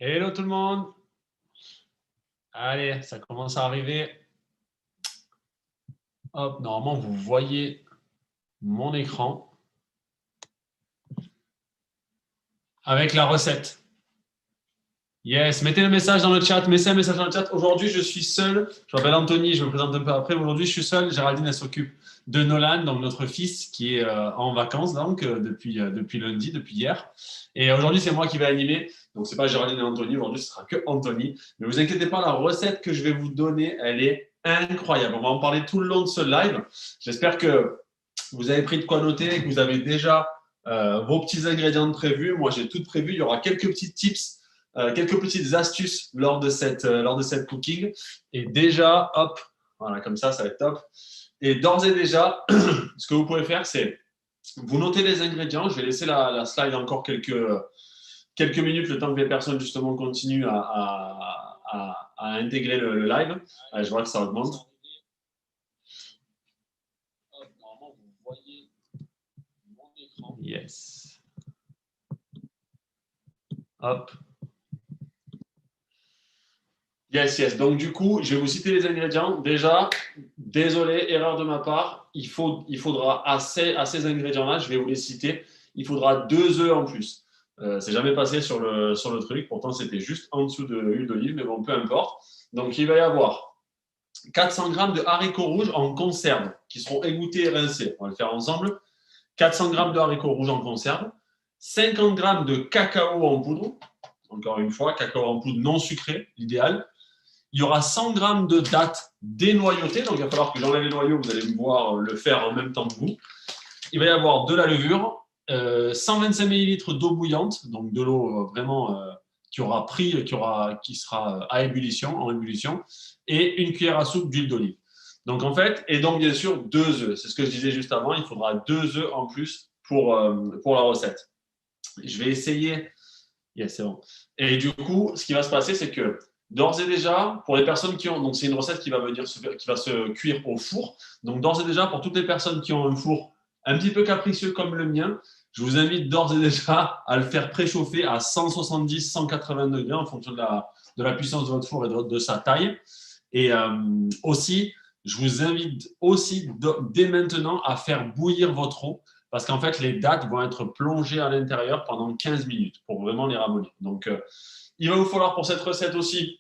Hello tout le monde. Allez, ça commence à arriver. Hop, normalement, vous voyez mon écran avec la recette. Yes, mettez le message dans le chat. Mettez un message dans le chat. Aujourd'hui, je suis seul. Je m'appelle Anthony, je me présente un peu après. Aujourd'hui, je suis seul. Géraldine, elle s'occupe de Nolan, donc notre fils qui est en vacances donc, depuis lundi, depuis hier. Et aujourd'hui, c'est moi qui vais animer. Donc, ce n'est pas Géraldine et Anthony. Aujourd'hui, ce sera que Anthony. Mais ne vous inquiétez pas, la recette que je vais vous donner, elle est incroyable. On va en parler tout le long de ce live. J'espère que vous avez pris de quoi noter et que vous avez déjà vos petits ingrédients prévus. Moi, j'ai tout prévu. Il y aura quelques petits tips, quelques petites astuces lors de cette cooking. Et déjà, hop, voilà, comme ça va être top. Et d'ores et déjà, ce que vous pouvez faire, c'est vous notez les ingrédients. Je vais laisser la slide encore quelques minutes, le temps que les personnes justement continuent à intégrer le live. Allez, je vois que ça augmente. Normalement, vous voyez mon écran. Yes. Hop. Yes, yes. Donc, du coup, je vais vous citer les ingrédients. Déjà, désolé, erreur de ma part. Il faudra à ces ingrédients-là, je vais vous les citer, il faudra 2 œufs en plus. C'est jamais passé sur le truc. Pourtant, c'était juste en dessous de l'huile d'olive, mais bon, peu importe. Donc, il va y avoir 400 grammes de haricots rouges en conserve qui seront égouttés et rincés. On va le faire ensemble. 400 grammes de haricots rouges en conserve. 50 grammes de cacao en poudre. Encore une fois, cacao en poudre non sucré, l'idéal. Il y aura 100 grammes de dattes dénoyautées, donc il va falloir que j'enlève les noyaux, vous allez me voir le faire en même temps que vous. Il va y avoir de la levure, 125 ml d'eau bouillante, donc de l'eau vraiment qui sera en ébullition, et une cuillère à soupe d'huile d'olive. Donc en fait, et donc bien sûr 2 œufs, c'est ce que je disais juste avant, il faudra 2 œufs en plus pour la recette. Je vais essayer. Yes, c'est bon. Et du coup, ce qui va se passer, c'est que d'ores et déjà, pour les personnes qui ont, donc c'est une recette qui va se cuire au four. Donc d'ores et déjà, pour toutes les personnes qui ont un four un petit peu capricieux comme le mien, je vous invite d'ores et déjà à le faire préchauffer à 170-180 degrés en fonction de la puissance de votre four et de sa taille. Et aussi, je vous invite aussi dès maintenant à faire bouillir votre eau parce qu'en fait, les dattes vont être plongées à l'intérieur pendant 15 minutes pour vraiment les ramollir. Donc, il va vous falloir pour cette recette aussi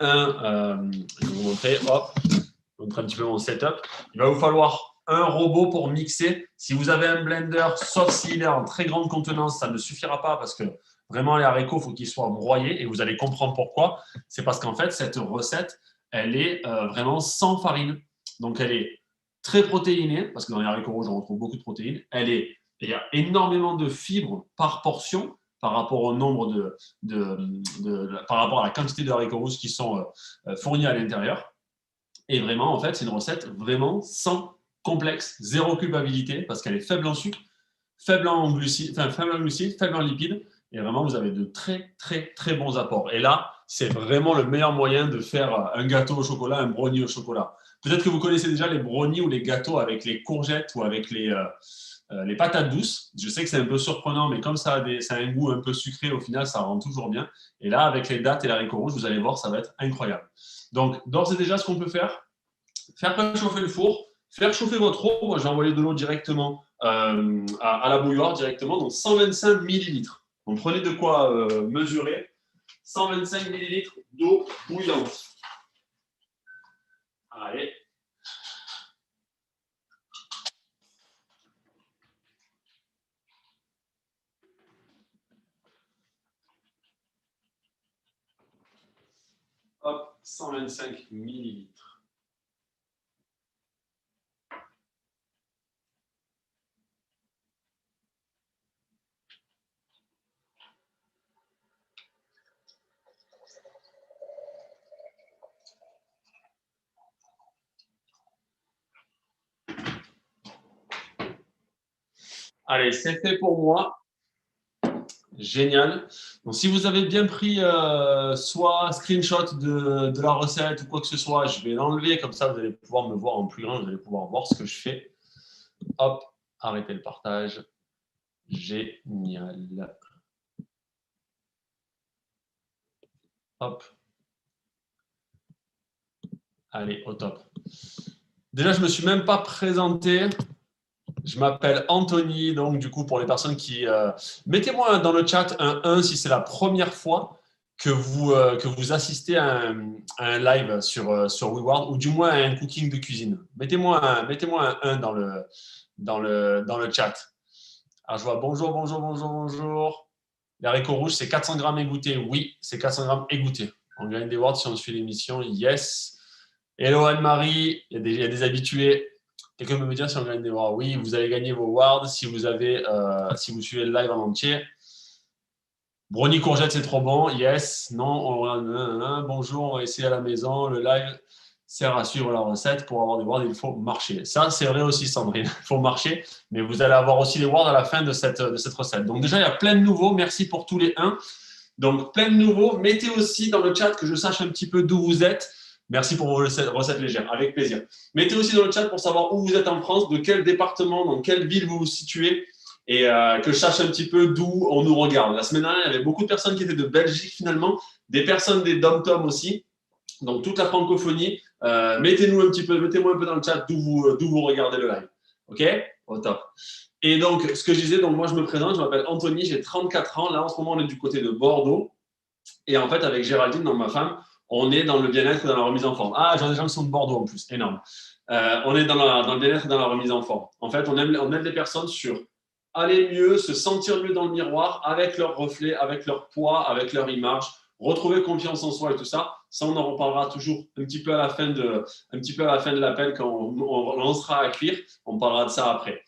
je vais vous montrer, hop, je vous montrer un petit peu mon setup. Il va vous falloir un robot pour mixer. Si vous avez un blender, sauf s'il est en très grande contenance, ça ne suffira pas parce que vraiment les haricots, il faut qu'ils soient broyés et vous allez comprendre pourquoi. C'est parce qu'en fait, cette recette, elle est vraiment sans farine. Donc, elle est très protéinée parce que dans les haricots rouges, on retrouve beaucoup de protéines. Il y a énormément de fibres par portion par rapport au nombre par rapport à la quantité de haricots rouges qui sont fournis à l'intérieur. Et vraiment, en fait, c'est une recette vraiment sans complexe, zéro culpabilité, parce qu'elle est faible en sucre, faible en glucides, faible en lipides, et vraiment, vous avez de très, très, très bons apports. Et là, c'est vraiment le meilleur moyen de faire un gâteau au chocolat, un brownie au chocolat. Peut-être que vous connaissez déjà les brownies ou les gâteaux avec les courgettes ou avec les patates douces. Je sais que c'est un peu surprenant, mais comme ça a un goût un peu sucré, au final, ça rend toujours bien. Et là, avec les dattes et l'haricot rouge, vous allez voir, ça va être incroyable. Donc, d'ores et déjà, ce qu'on peut faire préchauffer le four, faire chauffer votre eau. Moi, j'ai envoyé de l'eau directement à la bouilloire, directement, donc 125 millilitres. Donc, prenez de quoi mesurer. 125 millilitres d'eau bouillante. Allez. Hop, 125 millilitres. Allez, c'est fait pour moi. Génial. Donc, si vous avez bien pris soit screenshot de la recette ou quoi que ce soit, je vais l'enlever. Comme ça, vous allez pouvoir me voir en plus grand. Vous allez pouvoir voir ce que je fais. Hop, arrêtez le partage. Génial. Hop. Allez, au top. Déjà, je ne me suis même pas présenté. Je m'appelle Anthony. Donc, du coup, pour les personnes qui… mettez-moi dans le chat un 1 si c'est la première fois que vous assistez à un live sur WeWard ou du moins à un cooking de cuisine. Mettez-moi un 1 dans le chat. Alors, je vois bonjour. Les haricots rouges, c'est 400 grammes égouttés. Oui, c'est 400 grammes égouttés. On gagne des wards si on suit l'émission. Yes. Hello Anne-Marie. Il y a des habitués. Quelqu'un peut me dire si on gagne des wards. Oui, vous allez gagner vos wards si vous suivez le live en entier. Brownie courgette, c'est trop bon. Yes. Non. Bonjour, on va essayer à la maison. Le live sert à suivre la recette. Pour avoir des wards, il faut marcher. Ça, c'est vrai aussi, Sandrine. Il faut marcher. Mais vous allez avoir aussi les wards à la fin de cette recette. Donc déjà, il y a plein de nouveaux. Merci pour tous les 1. Donc, plein de nouveaux. Mettez aussi dans le chat que je sache un petit peu d'où vous êtes. Merci pour vos recettes légères, avec plaisir. Mettez aussi dans le chat pour savoir où vous êtes en France, de quel département, dans quelle ville vous vous situez, et que je sache un petit peu d'où on nous regarde. La semaine dernière, il y avait beaucoup de personnes qui étaient de Belgique finalement, des personnes des dom-tom aussi, donc toute la francophonie. Mettez-moi un peu dans le chat d'où vous regardez le live. OK? Au top. Et donc, ce que je disais, donc moi je me présente, je m'appelle Anthony, j'ai 34 ans. Là, en ce moment, on est du côté de Bordeaux. Et en fait, avec Géraldine, donc ma femme, on est dans le bien-être et dans la remise en forme. Ah, j'ai des gens qui sont de Bordeaux en plus, énorme. On est dans le bien-être et dans la remise en forme. En fait, on aide les personnes sur aller mieux, se sentir mieux dans le miroir, avec leur reflet, avec leur poids, avec leur image, retrouver confiance en soi et tout ça. Ça, on en reparlera toujours un petit peu à la fin de l'appel quand on lancera à cuire. On parlera de ça après.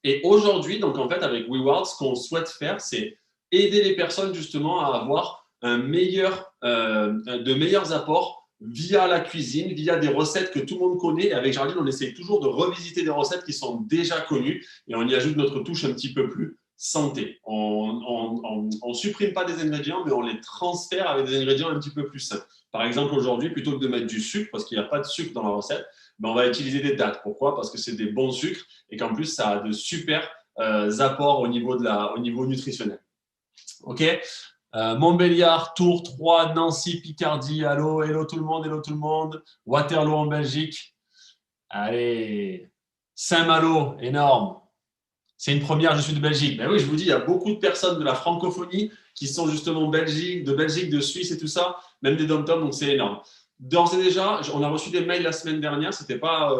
Et aujourd'hui, donc en fait, avec WeWard, ce qu'on souhaite faire, c'est aider les personnes justement à avoir de meilleurs apports via la cuisine, via des recettes que tout le monde connaît. Et avec Géraldine, on essaye toujours de revisiter des recettes qui sont déjà connues et on y ajoute notre touche un petit peu plus santé. On supprime pas des ingrédients, mais on les transfère avec des ingrédients un petit peu plus sains. Par exemple, aujourd'hui, plutôt que de mettre du sucre, parce qu'il n'y a pas de sucre dans la recette, ben on va utiliser des dattes. Pourquoi? Parce que c'est des bons sucres et qu'en plus, ça a de super apports au niveau nutritionnel. OK. Montbéliard, Tours, Troyes, Nancy, Picardie. Allô, hello tout le monde. Waterloo en Belgique. Allez. Saint-Malo, énorme. C'est une première, je suis de Belgique. Ben oui, je vous dis, il y a beaucoup de personnes de la francophonie qui sont justement de Belgique, de Suisse et tout ça, même des dom-tom, donc c'est énorme. D'ores et déjà, on a reçu des mails la semaine dernière, c'était pas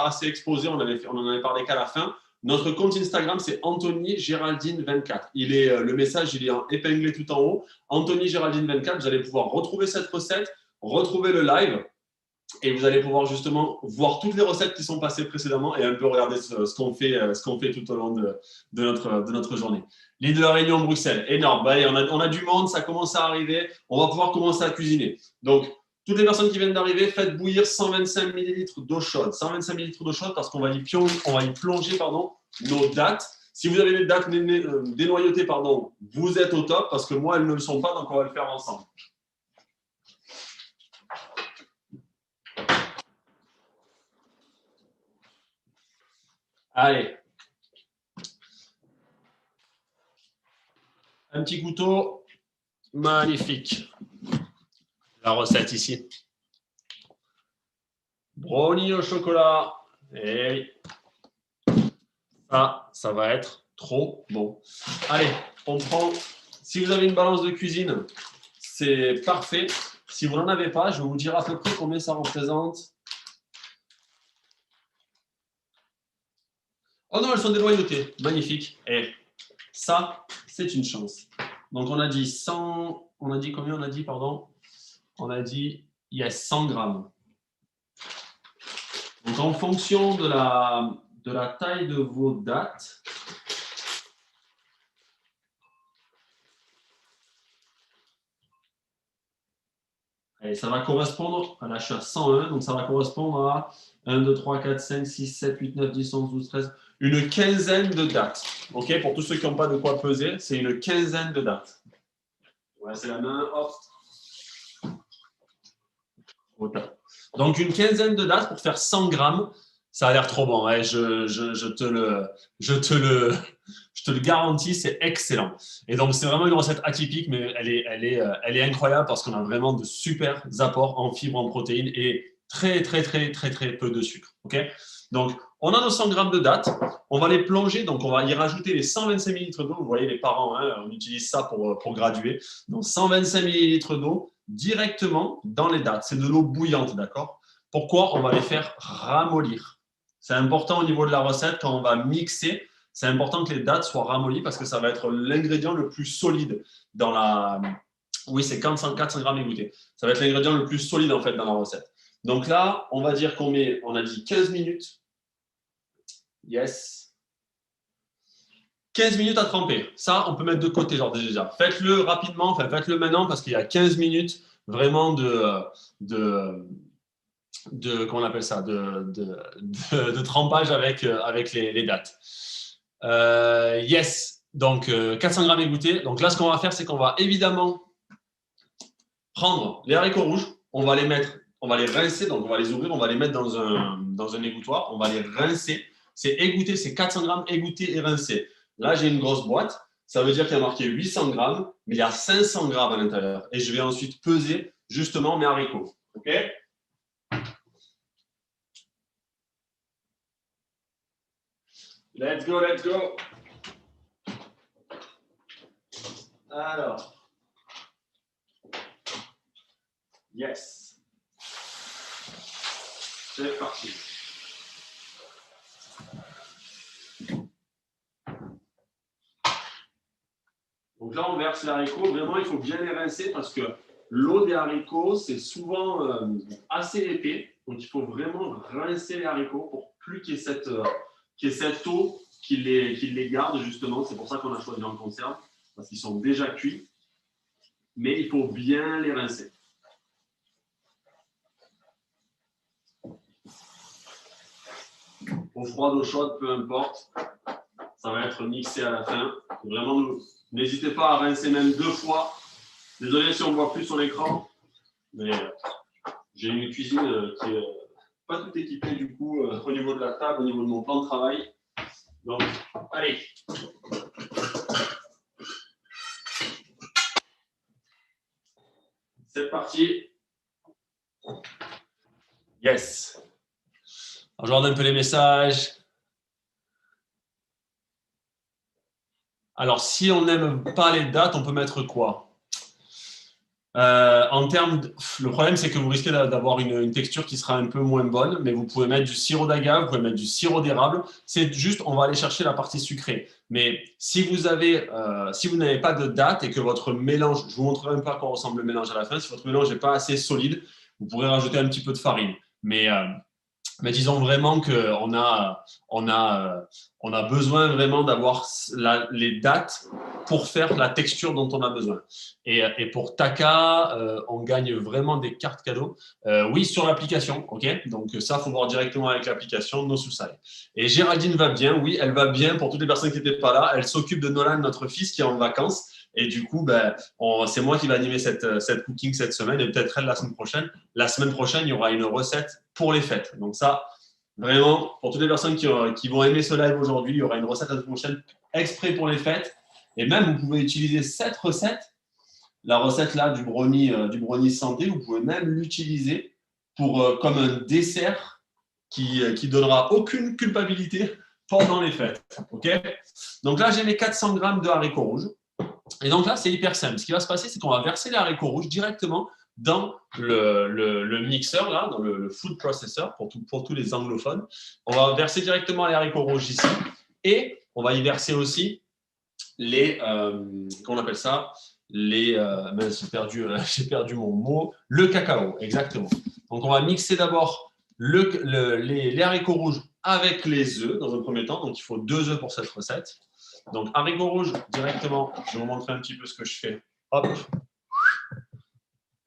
assez exposé, on en avait parlé qu'à la fin. Notre compte Instagram, c'est Anthony Géraldine 24. Le message, il est épinglé tout en haut. Anthony Géraldine 24, vous allez pouvoir retrouver cette recette, retrouver le live. Et vous allez pouvoir justement voir toutes les recettes qui sont passées précédemment et un peu regarder ce qu'on fait tout au long de notre journée. L'île de la Réunion, Bruxelles, énorme. Bah, allez, on a du monde, ça commence à arriver. On va pouvoir commencer à cuisiner. Donc, toutes les personnes qui viennent d'arriver, faites bouillir 125 ml d'eau chaude. 125 ml d'eau chaude parce qu'on va y plonger nos dattes. Si vous avez des dattes dénoyautées, vous êtes au top parce que moi, elles ne le sont pas, donc on va le faire ensemble. Allez. Un petit couteau. Magnifique. La recette ici. Brownie au chocolat. Et ça va être trop bon. Allez, on prend. Si vous avez une balance de cuisine, c'est parfait. Si vous n'en avez pas, je vais vous dire à peu près combien ça représente. Oh non, elles sont dénoyautées. Magnifique. Et ça, c'est une chance. Donc, on a dit 100. On a dit combien? On a dit, pardon. On a dit, il y a 100 grammes. Donc, en fonction de la taille de vos dattes, et ça va correspondre, là je suis à 101, donc ça va correspondre à 1, 2, 3, 4, 5, 6, 7, 8, 9, 10, 11, 12, 13, une quinzaine de dattes. OK, pour tous ceux qui n'ont pas de quoi peser, c'est une quinzaine de dattes. Ouais, c'est la main, hop. OK. Donc une quinzaine de dattes pour faire 100 grammes. Ça a l'air trop bon. Ouais, je te le garantis, c'est excellent. Et donc, c'est vraiment une recette atypique, mais elle est incroyable parce qu'on a vraiment de super apports en fibres, en protéines et très, très, très, très, très peu de sucre. Okay, donc, on a nos 100 grammes de dattes. On va les plonger. Donc, on va y rajouter les 125 millilitres d'eau. Vous voyez, les parents, hein, on utilise ça pour graduer. Donc, 125 millilitres d'eau directement dans les dattes. C'est de l'eau bouillante, d'accord? Pourquoi? On va les faire ramollir. C'est important au niveau de la recette, quand on va mixer, c'est important que les dattes soient ramollies parce que ça va être l'ingrédient le plus solide dans la. Oui, c'est 400 grammes égouttés. Ça va être l'ingrédient le plus solide en fait dans la recette. Donc là, on va dire on a dit 15 minutes. Yes. 15 minutes à tremper. Ça, on peut mettre de côté, genre déjà. Faites-le rapidement, enfin faites-le maintenant parce qu'il y a 15 minutes vraiment comment on appelle ça, de trempage avec les dattes. Yes, donc 400 grammes égouttés. Donc là, ce qu'on va faire, c'est qu'on va évidemment prendre les haricots rouges, on va les rincer, donc on va les ouvrir, on va les mettre dans un égouttoir, on va les rincer. C'est égoutté, c'est 400 grammes égoutté et rincé. Là, j'ai une grosse boîte, ça veut dire qu'il y a marqué 800 grammes, mais il y a 500 grammes à l'intérieur. Et je vais ensuite peser justement mes haricots. OK ? Let's go, let's go. Alors. Yes. C'est parti. Donc là, on verse les haricots. Vraiment, il faut bien les rincer parce que l'eau des haricots, c'est souvent assez épais. Donc, il faut vraiment rincer les haricots pour plus qu'il y ait cette eau qui les garde, justement. C'est pour ça qu'on a choisi en conserve, parce qu'ils sont déjà cuits. Mais il faut bien les rincer. Eau froide, eau chaude, peu importe. Ça va être mixé à la fin. Vraiment, n'hésitez pas à rincer même 2 fois. Désolé si on ne voit plus sur l'écran, mais j'ai une cuisine qui n'est pas tout équipée du coup au niveau de la table, au niveau de mon plan de travail. Donc, allez. C'est parti. Yes. Alors, je regarde un peu les messages. Alors, si on n'aime pas les dates, on peut mettre quoi? Le problème, c'est que vous risquez d'avoir une texture qui sera un peu moins bonne, mais vous pouvez mettre du sirop d'agave, vous pouvez mettre du sirop d'érable. C'est juste, on va aller chercher la partie sucrée. Mais si vous n'avez pas de date et que votre mélange, je vous montrerai un peu à quoi ressemble le mélange à la fin, si votre mélange n'est pas assez solide, vous pourrez rajouter un petit peu de farine. Mais disons vraiment qu'on a besoin vraiment d'avoir les dates pour faire la texture dont on a besoin. Et pour Taka, on gagne vraiment des cartes cadeaux. Oui, sur l'application, ok. Donc ça, il faut voir directement avec l'application No Susai. Et Géraldine va bien, oui, elle va bien. Pour toutes les personnes qui n'étaient pas là, elle s'occupe de Nolan, notre fils, qui est en vacances. Et du coup, c'est moi qui vais animer cette cooking cette semaine et peut-être elle la semaine prochaine. La semaine prochaine, il y aura une recette pour les fêtes. Donc ça, vraiment, pour toutes les personnes qui vont aimer ce live aujourd'hui, il y aura une recette la semaine prochaine exprès pour les fêtes. Et même, vous pouvez utiliser cette recette, la recette là du brownie santé, vous pouvez même l'utiliser comme un dessert qui donnera aucune culpabilité pendant les fêtes. Okay, donc là, j'ai mes 400 grammes de haricots rouges. Et donc là, c'est hyper simple. Ce qui va se passer, c'est qu'on va verser les haricots rouges directement dans le mixeur, là, dans le food processor, pour tous les anglophones. On va verser directement les haricots rouges ici. Et on va y verser aussi comment on appelle ça, j'ai perdu mon mot, le cacao, exactement. Donc, on va mixer d'abord les haricots rouges avec les œufs dans un premier temps. Donc, il faut 2 œufs pour cette recette. Donc, haricots rouges directement. Je vais vous montrer un petit peu ce que je fais. Hop.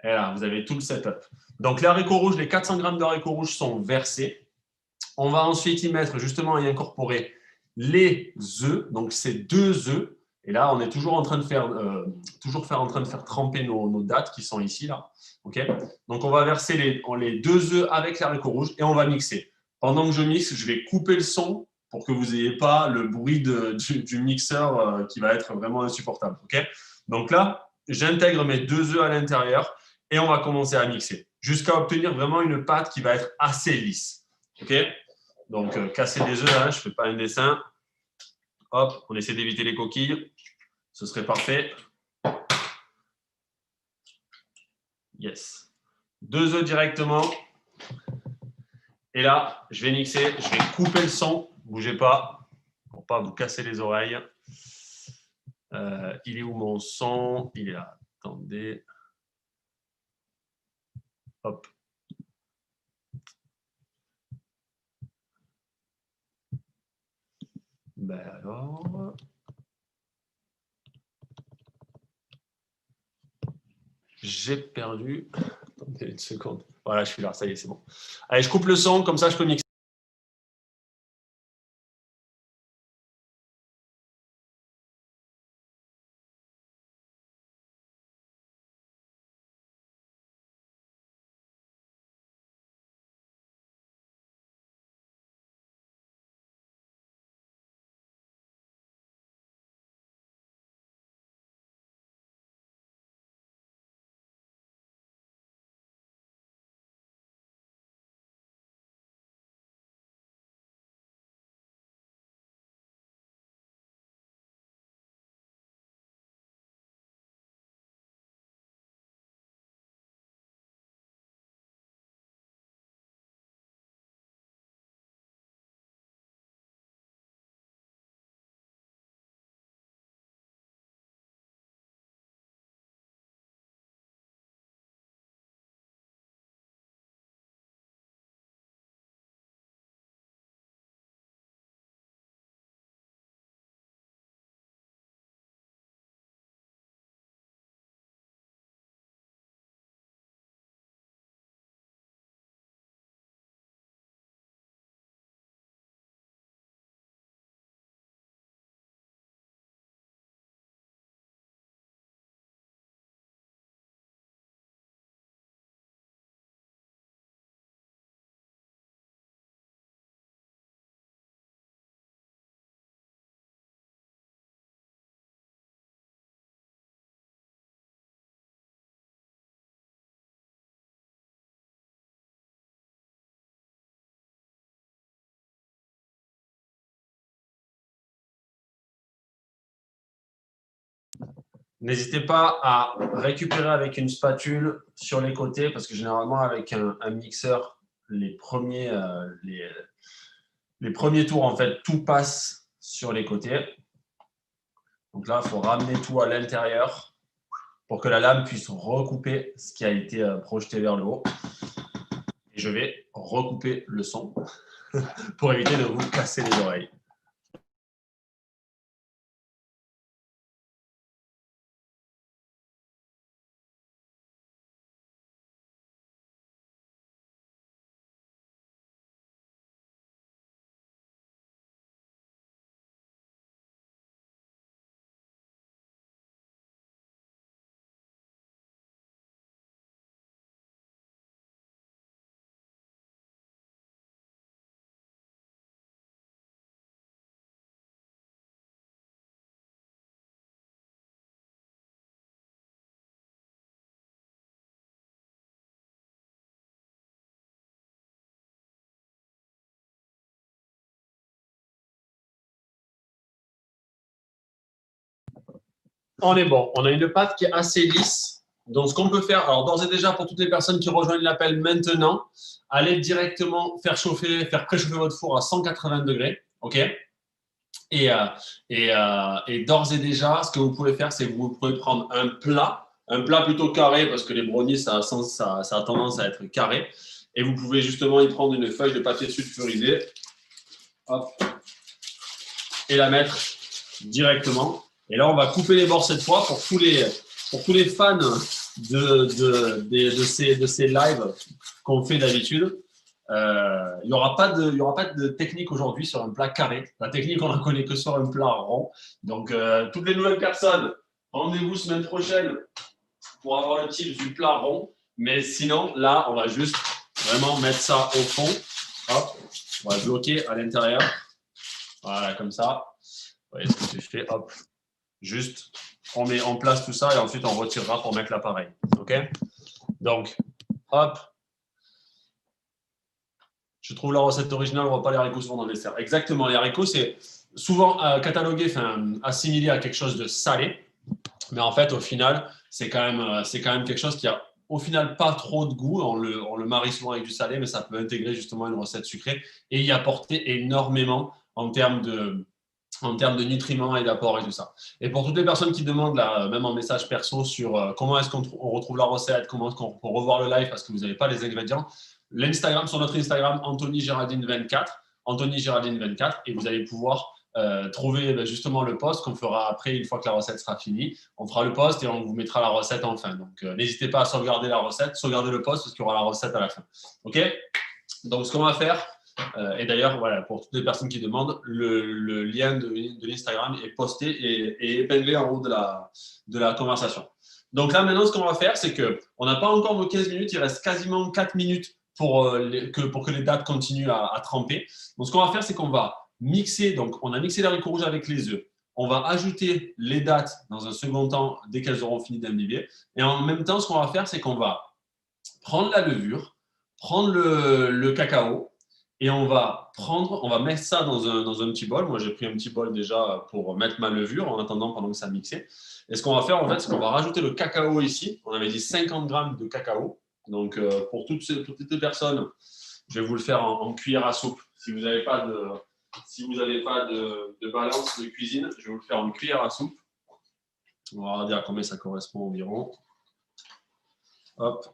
Et là, vous avez tout le setup. Donc, les haricots rouges, les 400 grammes de haricots rouges sont versés. On va ensuite y mettre justement et incorporer les œufs. Donc, c'est 2 œufs. Et là, on est toujours en train de faire tremper nos dattes qui sont ici, là. Okay, donc, on va verser les 2 œufs avec les haricots rouges et on va mixer. pendant que je mixe, je vais couper le son pour que vous n'ayez pas le bruit du mixeur qui va être vraiment insupportable. Okay, donc là, j'intègre mes 2 œufs à l'intérieur et on va commencer à mixer jusqu'à obtenir vraiment une pâte qui va être assez lisse. Okay, donc, casser les œufs, hein, je ne fais pas un dessin. Hop, on essaie d'éviter les coquilles. Ce serait parfait. Yes. 2 œufs directement. Et là, je vais mixer, je vais couper le son. Ne bougez pas pour ne pas vous casser les oreilles. Il est où mon son? Il est là. Attendez. Hop. Ben alors. J'ai perdu. Attendez une seconde. Voilà, je suis là, ça y est, c'est bon. Allez, je coupe le son, comme ça je peux mixer. N'hésitez pas à récupérer avec une spatule sur les côtés, parce que généralement, avec un mixeur, les premiers tours, en fait, tout passe sur les côtés. Donc là, il faut ramener tout à l'intérieur pour que la lame puisse recouper ce qui a été projeté vers le haut. Et je vais recouper le son pour éviter de vous casser les oreilles. On est bon. On a une pâte qui est assez lisse. Donc, ce qu'on peut faire, alors d'ores et déjà, pour toutes les personnes qui rejoignent l'appel maintenant, allez directement faire préchauffer votre four à 180 degrés. OK? Et d'ores et déjà, ce que vous pouvez faire, c'est que vous pouvez prendre un plat plutôt carré, parce que les brownies, ça a tendance à être carré. Et vous pouvez justement y prendre une feuille de papier sulfurisé. Hop, et la mettre directement. Et là, on va couper les bords cette fois pour tous les fans de ces lives qu'on fait d'habitude. Il n'y aura pas de technique aujourd'hui sur un plat carré. La technique, on n'en connaît que sur un plat rond. Donc, toutes les nouvelles personnes, rendez-vous semaine prochaine pour avoir le type du plat rond. Mais sinon, là, on va juste vraiment mettre ça au fond. Hop. On va bloquer à l'intérieur. Voilà, comme ça. Vous voyez ce que j'ai fait. Hop. Juste, on met en place tout ça et ensuite on retirera pour mettre l'appareil. OK? Donc, hop. Je trouve la recette originale, on ne voit pas les haricots souvent dans le dessert. Exactement, les haricots, c'est souvent catalogué, assimilé à quelque chose de salé. Mais en fait, au final, c'est quand même quelque chose qui a au final pas trop de goût. On le marie souvent avec du salé, mais ça peut intégrer justement une recette sucrée et y apporter énormément en termes de nutriments et d'apports et tout ça. Et pour toutes les personnes qui demandent, là, même en message perso, sur comment est-ce qu'on retrouve la recette, comment est-ce qu'on peut revoir le live parce que vous n'avez pas les ingrédients, l'Instagram, sur notre Instagram, Anthony Géraldine 24, Anthony Géraldine 24, et vous allez pouvoir trouver justement le post qu'on fera après, une fois que la recette sera finie. On fera le post et on vous mettra la recette en fin. Donc, n'hésitez pas à sauvegarder la recette, sauvegarder le post parce qu'il y aura la recette à la fin. OK? Donc, ce qu'on va faire, et d'ailleurs, voilà, pour toutes les personnes qui demandent, le lien de l'Instagram est posté et épinglé en haut de la conversation. Donc là, maintenant, ce qu'on va faire, c'est qu'on n'a pas encore nos 15 minutes, il reste quasiment 4 minutes pour que les dattes continuent à tremper. Donc, ce qu'on va faire, c'est qu'on va mixer. Donc, on a mixé les haricots rouges avec les œufs. On va ajouter les dattes dans un second temps, dès qu'elles auront fini d'imbiber. Et en même temps, ce qu'on va faire, c'est qu'on va prendre la levure, prendre le cacao, et on va mettre ça dans un petit bol. Moi, j'ai pris un petit bol déjà pour mettre ma levure en attendant pendant que ça mixait. Et ce qu'on va faire, en fait, c'est qu'on va rajouter le cacao ici. On avait dit 50 grammes de cacao. Donc, pour toutes les personnes, je vais vous le faire en cuillère à soupe. Si vous n'avez pas de balance de cuisine, je vais vous le faire en cuillère à soupe. On va regarder à combien ça correspond environ. Hop.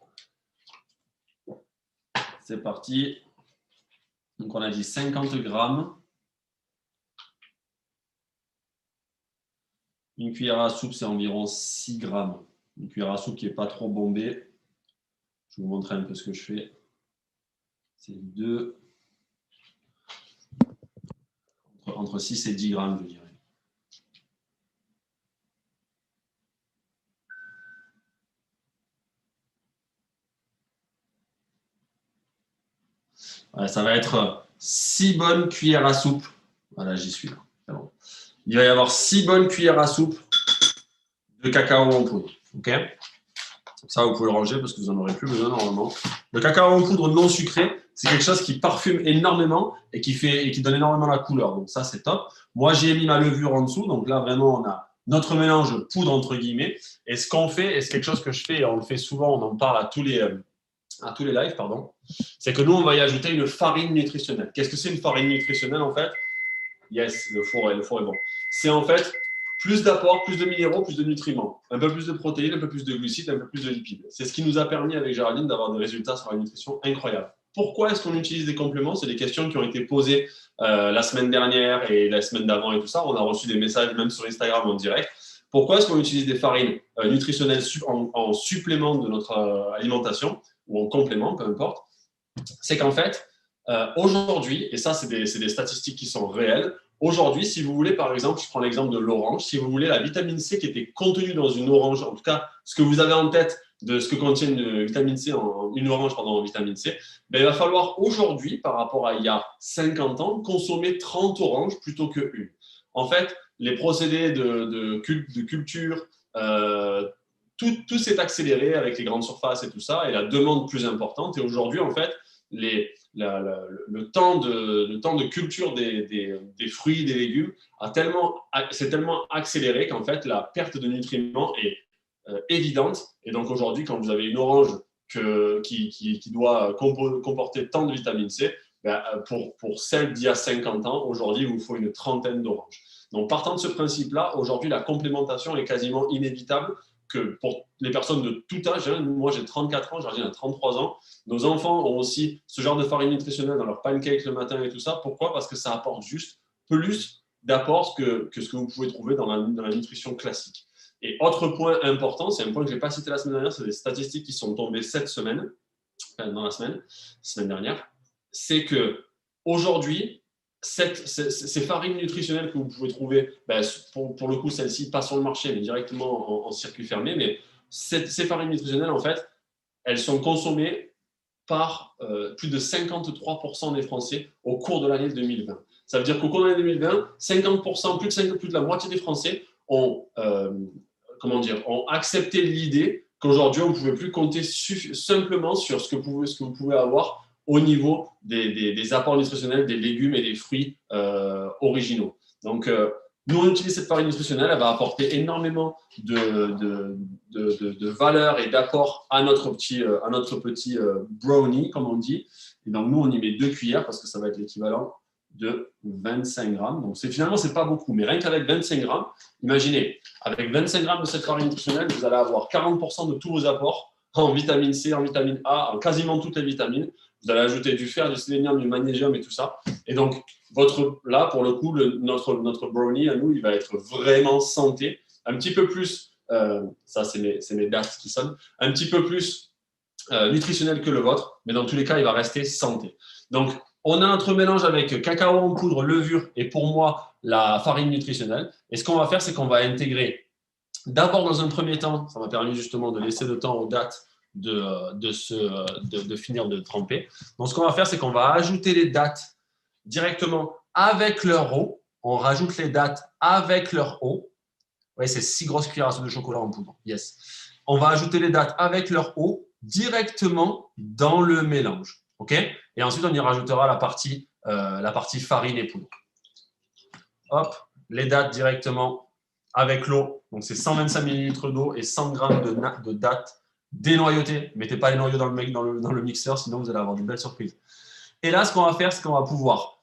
C'est parti. Donc, on a dit 50 grammes. Une cuillère à soupe, c'est environ 6 grammes. Une cuillère à soupe qui n'est pas trop bombée. Je vais vous montrer un peu ce que je fais. C'est 2. Entre 6 et 10 grammes, je dirais. Voilà, ça va être 6 bonnes cuillères à soupe. Voilà, j'y suis là. Bon. Il va y avoir 6 bonnes cuillères à soupe de cacao en poudre. OK? Ça, vous pouvez le ranger parce que vous n'en aurez plus besoin normalement. Le cacao en poudre non sucré, c'est quelque chose qui parfume énormément et qui donne énormément la couleur. Donc ça, c'est top. Moi, j'ai mis ma levure en dessous. Donc là, vraiment, on a notre mélange poudre, entre guillemets. Et ce qu'on fait, et c'est quelque chose que je fais, et on le fait souvent, on en parle à tous les lives, pardon, c'est que nous, on va y ajouter une farine nutritionnelle. Qu'est-ce que c'est une farine nutritionnelle, en fait? Yes, le four est bon. C'est en fait plus d'apports, plus de minéraux, plus de nutriments, un peu plus de protéines, un peu plus de glucides, un peu plus de lipides. C'est ce qui nous a permis avec Géraldine d'avoir des résultats sur la nutrition incroyables. Pourquoi est-ce qu'on utilise des compléments? C'est des questions qui ont été posées la semaine dernière et la semaine d'avant et tout ça. On a reçu des messages même sur Instagram en direct. Pourquoi est-ce qu'on utilise des farines nutritionnelles en supplément de notre alimentation ou en complément, peu importe? C'est qu'en fait, aujourd'hui, et ça c'est des statistiques qui sont réelles, aujourd'hui, si vous voulez, par exemple, je prends l'exemple de l'orange, si vous voulez la vitamine C qui était contenue dans une orange, en tout cas, ce que vous avez en tête de ce que contient une vitamine C, une orange en vitamine C, ben, il va falloir aujourd'hui, par rapport à il y a 50 ans, consommer 30 oranges plutôt qu'une. En fait, les procédés de culture, tout s'est accéléré avec les grandes surfaces et tout ça, et la demande plus importante. Et aujourd'hui, en fait, le temps de culture des fruits et des légumes s'est tellement accéléré qu'en fait, la perte de nutriments est évidente. Et donc aujourd'hui, quand vous avez une orange qui doit comporter tant de vitamine C, ben, pour celle d'il y a 50 ans, aujourd'hui, il vous faut une trentaine d'oranges. Donc partant de ce principe-là, aujourd'hui, la complémentation est quasiment inévitable que pour les personnes de tout âge. Moi, j'ai 34 ans, Jardine a 33 ans. Nos enfants ont aussi ce genre de farine nutritionnelle dans leurs pancakes le matin et tout ça. Pourquoi? Parce que ça apporte juste plus d'apports que ce que vous pouvez trouver dans la nutrition classique. Et autre point important, c'est un point que je n'ai pas cité la semaine dernière, c'est des statistiques qui sont tombées cette semaine, dans la semaine dernière, c'est qu'aujourd'hui, ces farines nutritionnelles que vous pouvez trouver, ben, pour le coup, celles-ci, pas sur le marché, mais directement en circuit fermé, mais ces farines nutritionnelles, en fait, elles sont consommées par plus de 53% des Français au cours de l'année 2020. Ça veut dire qu'au cours de l'année 2020, 50%, plus de la moitié des Français ont, ont accepté l'idée qu'aujourd'hui, on ne pouvait plus compter simplement sur ce que vous pouvez avoir au niveau des apports nutritionnels des légumes et des fruits originaux. Donc, nous, on utilise cette farine nutritionnelle, elle va apporter énormément de valeur et d'apport à notre petit brownie, comme on dit. Et donc, nous, on y met 2 cuillères parce que ça va être l'équivalent de 25 grammes. Donc, finalement, ce n'est pas beaucoup, mais rien qu'avec 25 grammes, imaginez, avec 25 grammes de cette farine nutritionnelle, vous allez avoir 40% de tous vos apports en vitamine C, en vitamine A, en quasiment toutes les vitamines. Vous allez ajouter du fer, du sélénium, du magnésium et tout ça. Et donc, là, pour le coup, notre brownie, à nous, il va être vraiment santé. Un petit peu plus, ça, c'est mes dates qui sonnent, un petit peu plus nutritionnel que le vôtre, mais dans tous les cas, il va rester santé. Donc, on a notre mélange avec cacao en poudre, levure et pour moi, la farine nutritionnelle. Et ce qu'on va faire, c'est qu'on va intégrer d'abord dans un premier temps, ça m'a permis justement de laisser le temps aux dattes de finir de tremper. Donc, ce qu'on va faire, c'est qu'on va ajouter les dattes directement avec leur eau. On rajoute les dattes avec leur eau. Oui, c'est 6 grosses cuillères à soupe de chocolat en poudre. Yes. On va ajouter les dattes avec leur eau directement dans le mélange. OK? Et ensuite, on y rajoutera la partie farine et poudre. Hop, les dattes directement avec l'eau. Donc, c'est 125 ml d'eau et 100 g de dattes dénoyautées. Mettez pas les noyaux dans le mixeur, sinon vous allez avoir de belles surprises. Et là, ce qu'on va faire, c'est qu'on va pouvoir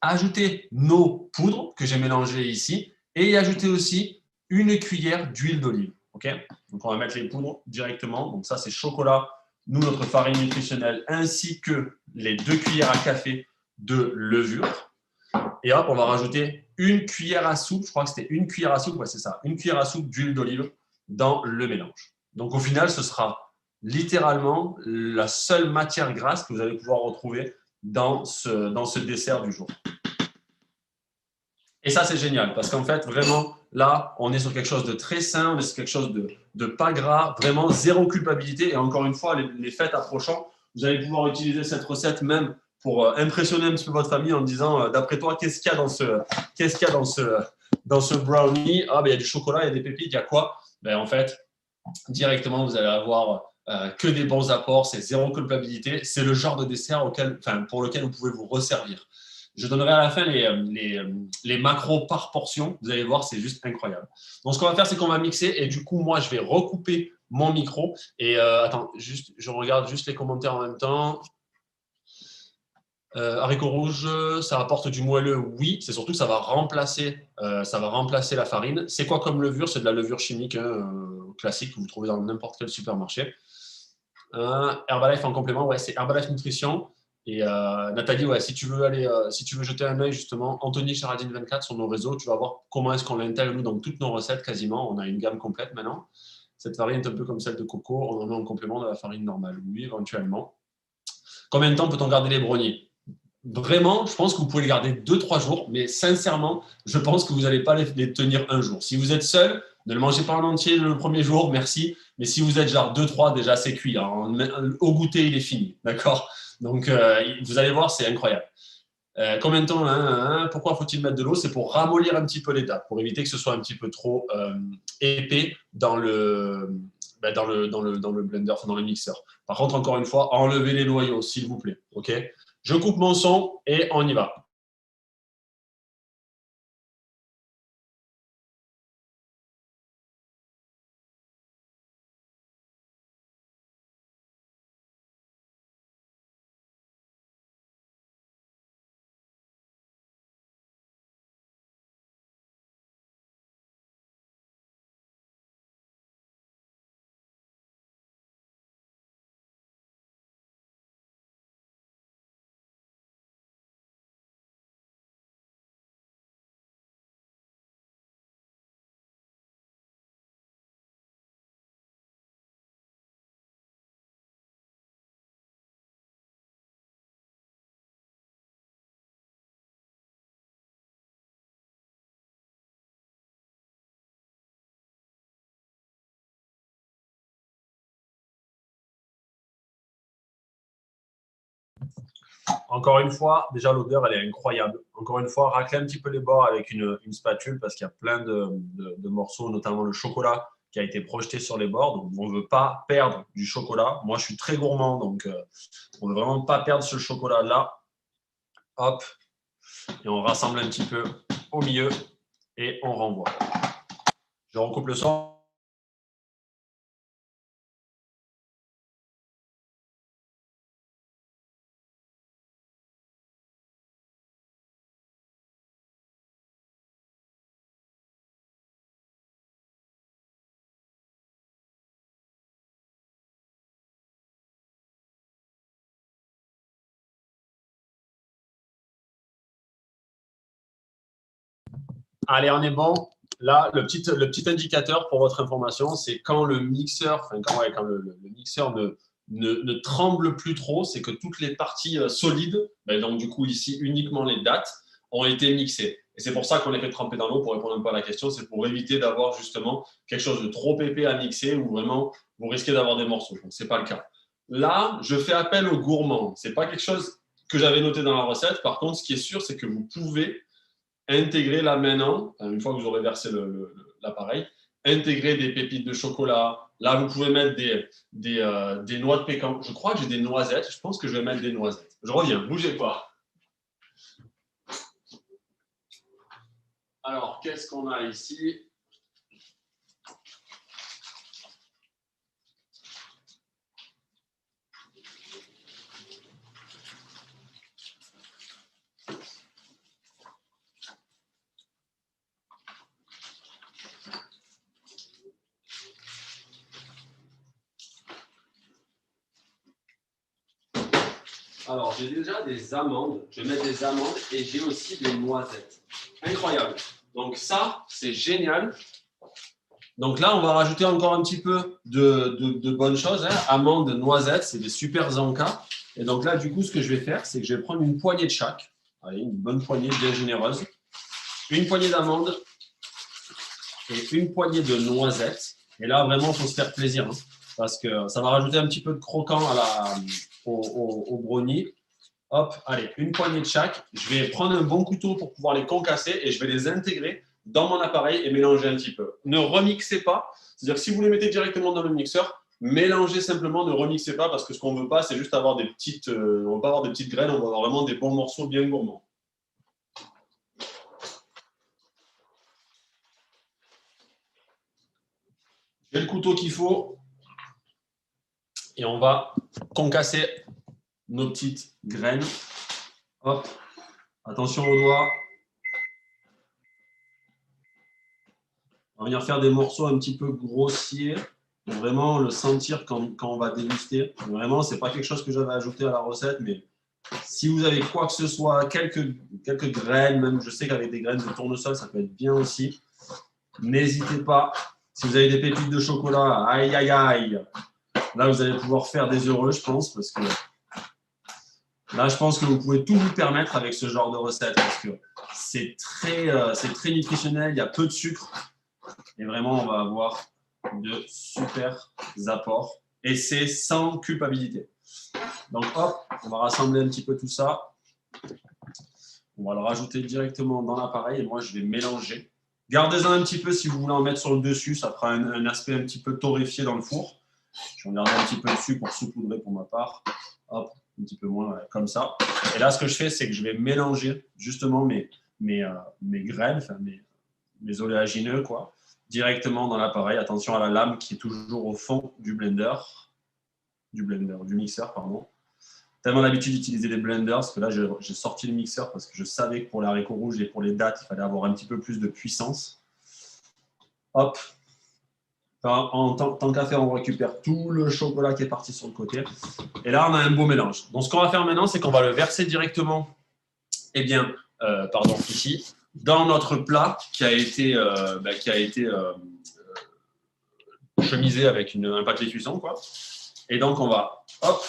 ajouter nos poudres que j'ai mélangées ici et y ajouter aussi une cuillère d'huile d'olive. Okay, donc, on va mettre les poudres directement. Donc, ça, c'est chocolat, nous, notre farine nutritionnelle, ainsi que les 2 cuillères à café de levure. Et hop, on va rajouter une cuillère à soupe. Je crois que c'était une cuillère à soupe. Ouais, c'est ça. Une cuillère à soupe d'huile d'olive dans le mélange. Donc, au final, ce sera littéralement la seule matière grasse que vous allez pouvoir retrouver dans ce dessert du jour. Et ça, c'est génial parce qu'en fait, vraiment, là, on est sur quelque chose de très sain, on est sur quelque chose de pas gras, vraiment zéro culpabilité. Et encore une fois, les fêtes approchant, vous allez pouvoir utiliser cette recette même pour impressionner un petit peu votre famille en disant, d'après toi, qu'est-ce qu'il y a dans ce brownie? Ah, ben, il y a du chocolat, il y a des pépites, il y a quoi? Ben, en fait, directement, vous allez avoir que des bons apports, c'est zéro culpabilité. C'est le genre de dessert pour lequel vous pouvez vous resservir. Je donnerai à la fin les macros par portion. Vous allez voir, c'est juste incroyable. Donc, ce qu'on va faire, c'est qu'on va mixer. Et du coup, moi, je vais recouper mon micro. Et attends, je regarde juste les commentaires en même temps. Haricots rouges, ça apporte du moelleux, oui. C'est surtout que ça va remplacer la farine. C'est quoi comme levure? C'est de la levure chimique classique que vous trouvez dans n'importe quel supermarché. Herbalife en complément, ouais, c'est Herbalife Nutrition. Et Nathalie, ouais, si tu veux jeter un œil justement, Anthony Charadine 24 sur nos réseaux, tu vas voir comment est-ce qu'on l'intègre nous dans toutes nos recettes quasiment. On a une gamme complète maintenant. Cette farine est un peu comme celle de coco, on en met en complément de la farine normale, oui, éventuellement. Combien de temps peut-on garder les brownies? Vraiment, je pense que vous pouvez les garder 2-3 jours, mais sincèrement, je pense que vous n'allez pas les tenir un jour. Si vous êtes seul, ne le mangez pas en entier le premier jour, merci. Mais si vous êtes genre 2-3, déjà c'est cuit. Hein. Au goûter, il est fini. D'accord? Donc, vous allez voir, c'est incroyable. Combien de temps? Pourquoi faut-il mettre de l'eau? C'est pour ramollir un petit peu les dates, pour éviter que ce soit un petit peu trop épais dans le blender, enfin, dans le mixeur. Par contre, encore une fois, enlevez les noyaux, s'il vous plaît. OK? Je coupe mon son et on y va. Encore une fois, déjà l'odeur, elle est incroyable. Encore une fois, racler un petit peu les bords avec une spatule parce qu'il y a plein de morceaux, notamment le chocolat qui a été projeté sur les bords. Donc, on ne veut pas perdre du chocolat. Moi, je suis très gourmand, donc on ne veut vraiment pas perdre ce chocolat-là. Hop, et on rassemble un petit peu au milieu et on renvoie. Je recoupe le son. Allez, on est bon. Là, le petit indicateur pour votre information, c'est quand le mixeur, quand le mixeur ne tremble plus trop, c'est que toutes les parties solides, ben donc du coup ici uniquement les dates, ont été mixées. Et c'est pour ça qu'on les fait tremper dans l'eau pour répondre un peu à la question, c'est pour éviter d'avoir justement quelque chose de trop épais à mixer ou vraiment vous risquez d'avoir des morceaux. Donc, ce n'est pas le cas. Là, je fais appel aux gourmands. Ce n'est pas quelque chose que j'avais noté dans la recette. Par contre, ce qui est sûr, c'est que vous pouvez intégrer là maintenant, une fois que vous aurez versé l'appareil, intégrer des pépites de chocolat. Là, vous pouvez mettre des noix de pécan. Je crois que j'ai des noisettes. Je pense que je vais mettre des noisettes. Je reviens, bougez pas. Alors, qu'est-ce qu'on a ici? Alors, j'ai déjà des amandes. Je vais mettre des amandes et j'ai aussi des noisettes. Incroyable. Donc ça, c'est génial. Donc là, on va rajouter encore un petit peu de bonnes choses. Hein. Amandes, noisettes, c'est des super encas. Et donc là, du coup, ce que je vais faire, c'est que je vais prendre une poignée de chaque. Allez, une bonne poignée bien généreuse. Une poignée d'amandes et une poignée de noisettes. Et là, vraiment, il faut se faire plaisir. Hein, parce que ça va rajouter un petit peu de croquant au brownie. Hop, allez, une poignée de chaque. Je vais prendre un bon couteau pour pouvoir les concasser et je vais les intégrer dans mon appareil et mélanger un petit peu. Ne remixez pas. C'est-à-dire que si vous les mettez directement dans le mixeur, mélangez simplement, ne remixez pas parce que ce qu'on ne veut pas, c'est juste avoir des petites, on va pas avoir des petites graines, on va avoir vraiment des bons morceaux bien gourmands. J'ai le couteau qu'il faut et on va concasser nos petites graines. Hop, attention aux doigts. On va venir faire des morceaux un petit peu grossiers pour vraiment le sentir quand on va déguster. Vraiment, ce n'est pas quelque chose que j'avais ajouté à la recette, mais si vous avez quoi que ce soit, quelques graines, même je sais qu'avec des graines de tournesol, ça peut être bien aussi. N'hésitez pas. Si vous avez des pépites de chocolat, aïe, aïe, aïe. Là, vous allez pouvoir faire des heureux, je pense, parce que là, je pense que vous pouvez tout vous permettre avec ce genre de recette, parce que c'est très nutritionnel, il y a peu de sucre. Et vraiment, on va avoir de super apports. Et c'est sans culpabilité. Donc, hop, on va rassembler un petit peu tout ça. On va le rajouter directement dans l'appareil. Et moi, je vais mélanger. Gardez-en un petit peu si vous voulez en mettre sur le dessus. Ça fera un aspect un petit peu torréfié dans le four. Je vais en garder un petit peu dessus pour saupoudrer pour ma part. Hop, un petit peu moins, comme ça. Et là, ce que je fais, c'est que je vais mélanger justement mes graines, enfin mes oléagineux, quoi, directement dans l'appareil. Attention à la lame qui est toujours au fond du mixeur, pardon. Tellement l'habitude d'utiliser des blenders, parce que là, j'ai sorti le mixeur parce que je savais que pour les haricots rouges et pour les dattes, il fallait avoir un petit peu plus de puissance. Hop. Tant qu'à faire, on récupère tout le chocolat qui est parti sur le côté. Et là, on a un beau mélange. Donc, ce qu'on va faire maintenant, c'est qu'on va le verser directement, ici, dans notre plat qui a été chemisé avec un papier cuisson, quoi. Et donc, on va, hop,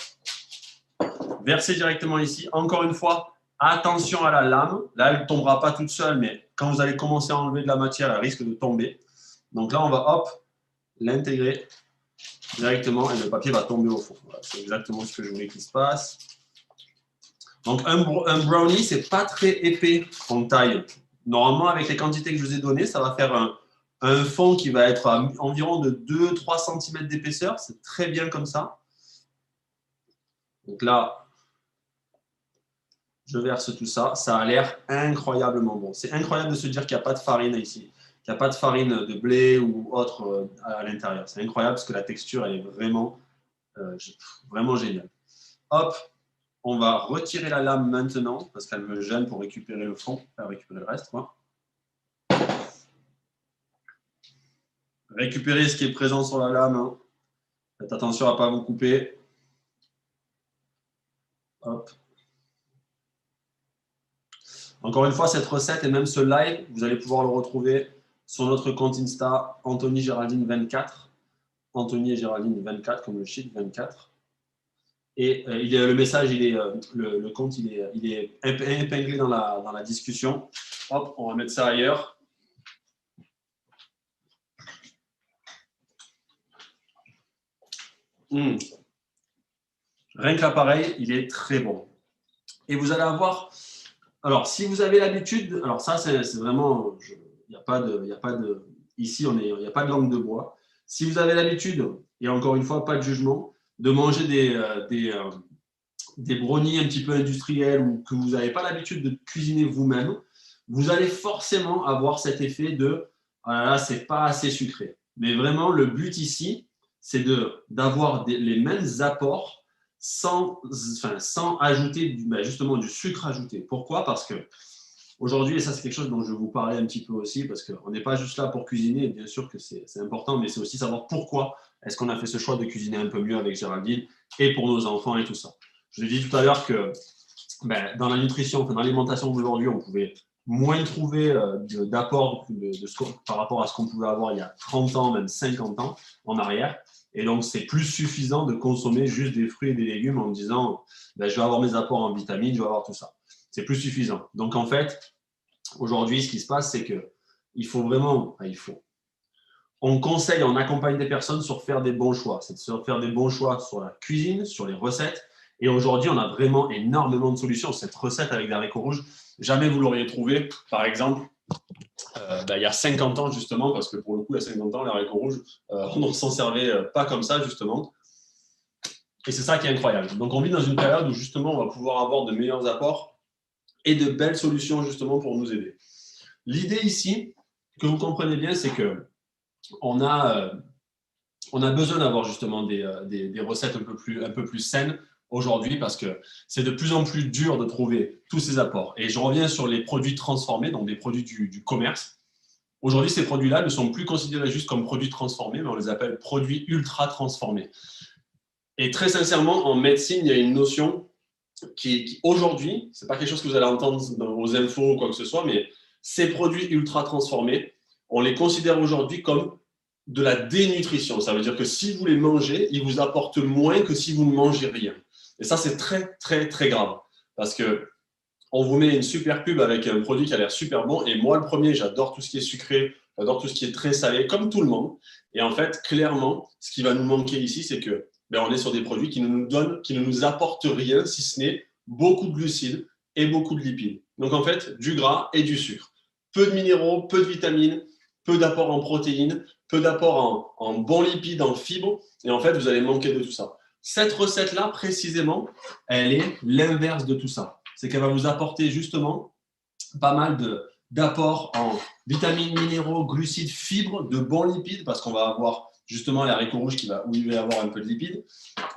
verser directement ici. Encore une fois, attention à la lame. Là, elle ne tombera pas toute seule, mais quand vous allez commencer à enlever de la matière, elle risque de tomber. Donc là, on va, hop, l'intégrer directement et le papier va tomber au fond. Voilà, c'est exactement ce que je voulais qu'il se passe. Donc, un brownie, ce n'est pas très épais en taille. Normalement, avec les quantités que je vous ai données, ça va faire un fond qui va être à environ de 2-3 cm d'épaisseur. C'est très bien comme ça. Donc là, je verse tout ça. Ça a l'air incroyablement bon. C'est incroyable de se dire qu'il n'y a pas de farine ici. Qu'il n'y a pas de farine de blé ou autre à l'intérieur. C'est incroyable parce que la texture, elle est vraiment, vraiment géniale. Hop, on va retirer la lame maintenant parce qu'elle me gêne pour récupérer le fond, récupérer le reste. Quoi. Récupérez ce qui est présent sur la lame. Hein. Faites attention à ne pas vous couper. Hop. Encore une fois, cette recette et même ce live, vous allez pouvoir le retrouver sur notre compte Insta, Anthony Géraldine 24. Anthony et Géraldine 24, comme le chiffre 24. Et le message, le compte, il est épinglé dans la discussion. Hop, on va mettre ça ailleurs. Rien que l'appareil, il est très bon. Et vous allez avoir... Alors, si vous avez l'habitude... Alors ça, c'est vraiment... Il n'y a pas de... Ici, il n'y a pas de langue de bois. Si vous avez l'habitude, et encore une fois, pas de jugement, de manger des brownies un petit peu industriels ou que vous n'avez pas l'habitude de cuisiner vous-même, vous allez forcément avoir cet effet de « ah là là, c'est pas assez sucré ». Mais vraiment, le but ici, c'est d'avoir les mêmes apports sans ajouter justement du sucre ajouté. Pourquoi? Parce que aujourd'hui, et ça c'est quelque chose dont je vais vous parler un petit peu aussi, parce qu'on n'est pas juste là pour cuisiner, bien sûr que c'est important, mais c'est aussi savoir pourquoi est-ce qu'on a fait ce choix de cuisiner un peu mieux avec Géraldine et pour nos enfants et tout ça. Je l'ai dit tout à l'heure que dans la nutrition, dans l'alimentation d'aujourd'hui, on pouvait moins trouver d'apports par rapport à ce qu'on pouvait avoir il y a 30 ans, même 50 ans en arrière. Et donc, c'est plus suffisant de consommer juste des fruits et des légumes en me disant je vais avoir mes apports en vitamines, je vais avoir tout ça. C'est plus suffisant. Donc, en fait, aujourd'hui, ce qui se passe, c'est qu'il faut vraiment, on conseille, on accompagne des personnes sur faire des bons choix. C'est de faire des bons choix sur la cuisine, sur les recettes. Et aujourd'hui, on a vraiment énormément de solutions. Cette recette avec des haricots rouges, jamais vous l'auriez trouvée, par exemple, il y a 50 ans, justement, parce que pour le coup, il y a 50 ans, les haricots rouges, on ne s'en servait pas comme ça, justement. Et c'est ça qui est incroyable. Donc, on vit dans une période où, justement, on va pouvoir avoir de meilleurs apports et de belles solutions, justement, pour nous aider. L'idée ici, que vous comprenez bien, c'est que on a besoin d'avoir justement des recettes un peu plus saines aujourd'hui parce que c'est de plus en plus dur de trouver tous ces apports. Et je reviens sur les produits transformés, donc des produits du commerce. Aujourd'hui, ces produits-là ne sont plus considérés juste comme produits transformés, mais on les appelle produits ultra transformés. Et très sincèrement, en médecine, il y a une notion qui aujourd'hui, ce n'est pas quelque chose que vous allez entendre dans vos infos ou quoi que ce soit, mais ces produits ultra transformés, on les considère aujourd'hui comme de la dénutrition. Ça veut dire que si vous les mangez, ils vous apportent moins que si vous ne mangez rien. Et ça, c'est très, très, très grave. Parce que on vous met une super pub avec un produit qui a l'air super bon. Et moi, le premier, j'adore tout ce qui est sucré, j'adore tout ce qui est très salé, comme tout le monde. Et en fait, clairement, ce qui va nous manquer ici, c'est que on est sur des produits qui ne nous apportent rien, si ce n'est beaucoup de glucides et beaucoup de lipides. Donc en fait, du gras et du sucre. Peu de minéraux, peu de vitamines, peu d'apports en protéines, peu d'apports en bons lipides, en fibres. Et en fait, vous allez manquer de tout ça. Cette recette-là, précisément, elle est l'inverse de tout ça. C'est qu'elle va vous apporter justement pas mal d'apports en vitamines, minéraux, glucides, fibres, de bons lipides, parce qu'on va avoir justement les haricots rouges où il va y avoir un peu de lipides.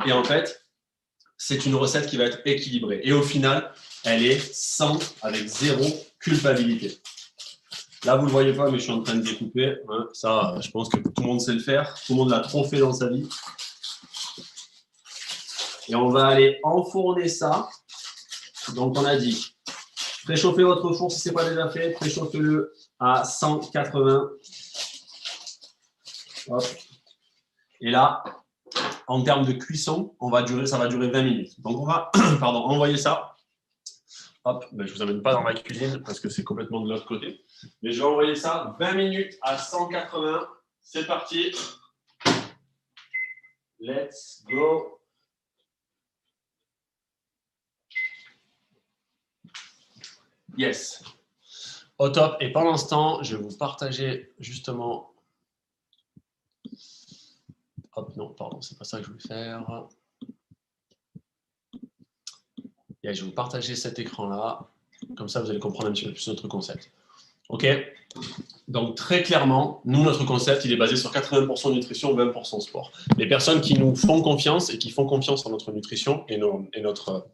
Et en fait, c'est une recette qui va être équilibrée. Et au final, elle est sans, avec zéro culpabilité. Là, vous ne le voyez pas, mais je suis en train de découper. Ça, je pense que tout le monde sait le faire. Tout le monde l'a trop fait dans sa vie. Et on va aller enfourner ça. Donc, on a dit, préchauffez votre four si ce n'est pas déjà fait. Préchauffez-le à 180. Hop. Et là, en termes de cuisson, ça va durer 20 minutes. Donc, on va envoyer ça. Hop, je ne vous amène pas dans ma cuisine parce que c'est complètement de l'autre côté. Mais je vais envoyer ça 20 minutes à 180. C'est parti. Let's go. Yes. Au top. Et pendant ce temps, je vais vous partager justement. Hop, non, pardon, c'est pas ça que je voulais faire. Et je vais vous partager cet écran-là. Comme ça, vous allez comprendre un petit peu plus notre concept. OK? Donc, très clairement, nous, notre concept, il est basé sur 80% nutrition, 20% sport. Les personnes qui nous font confiance et qui font confiance en notre nutrition et notre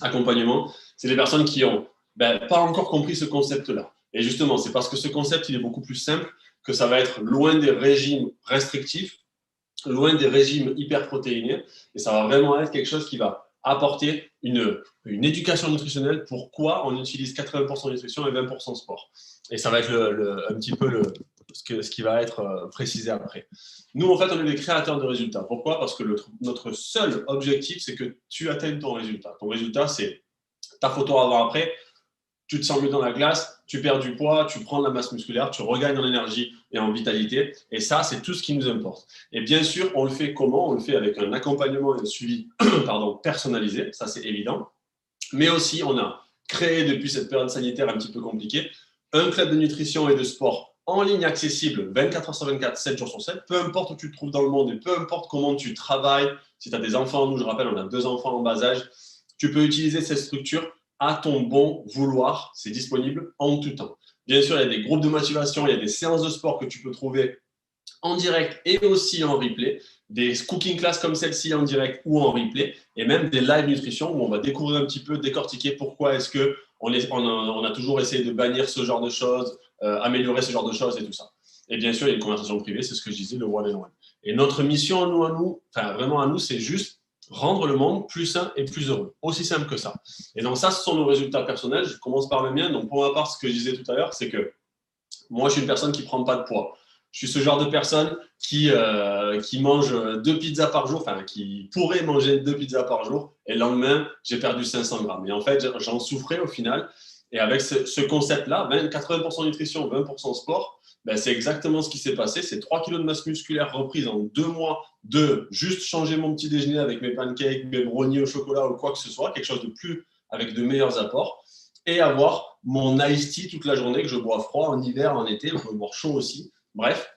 accompagnement, c'est des personnes qui ont pas encore compris ce concept-là. Et justement, c'est parce que ce concept, il est beaucoup plus simple que ça va être loin des régimes restrictifs, loin des régimes hyperprotéinés, et ça va vraiment être quelque chose qui va apporter une éducation nutritionnelle. Pourquoi on utilise 80% nutrition et 20% sport. Et ça va être un petit peu ce qui va être précisé après. Nous, en fait, on est des créateurs de résultats. Pourquoi? Parce que notre seul objectif, c'est que tu atteignes ton résultat. Ton résultat, c'est ta photo avant-après. Tu te sens mieux dans la glace, tu perds du poids, tu prends de la masse musculaire, tu regagnes en énergie et en vitalité. Et ça, c'est tout ce qui nous importe. Et bien sûr, on le fait comment? On le fait avec un accompagnement et un suivi personnalisé, ça c'est évident. Mais aussi, on a créé depuis cette période sanitaire un petit peu compliquée, un club de nutrition et de sport en ligne accessible 24 heures sur 24, 7 jours sur 7, peu importe où tu te trouves dans le monde et peu importe comment tu travailles. Si tu as des enfants, nous je rappelle, on a 2 enfants en bas âge, tu peux utiliser cette structure à ton bon vouloir, c'est disponible en tout temps. Bien sûr, il y a des groupes de motivation, il y a des séances de sport que tu peux trouver en direct et aussi en replay, des cooking classes comme celle-ci en direct ou en replay, et même des live nutrition où on va découvrir un petit peu, décortiquer pourquoi est-ce qu'on a toujours essayé de bannir ce genre de choses, améliorer ce genre de choses et tout ça. Et bien sûr, il y a une conversation privée, c'est ce que je disais, le one and one. Et notre mission vraiment à nous, c'est juste rendre le monde plus sain et plus heureux. Aussi simple que ça. Et donc ça, ce sont nos résultats personnels. Je commence par le mien. Donc pour ma part, ce que je disais tout à l'heure, c'est que moi, je suis une personne qui ne prend pas de poids. Je suis ce genre de personne qui mange 2 pizzas par jour, enfin qui pourrait manger 2 pizzas par jour, et le lendemain, j'ai perdu 500 grammes. Et en fait, j'en souffrais au final. Et avec ce concept-là, 80% nutrition, 20% sport, c'est exactement ce qui s'est passé. C'est 3 kilos de masse musculaire reprise en 2 mois de juste changer mon petit déjeuner avec mes pancakes, mes brownies au chocolat ou quoi que ce soit, quelque chose de plus avec de meilleurs apports, et avoir mon iced tea toute la journée que je bois froid en hiver, en été, je peux boire chaud aussi. Bref.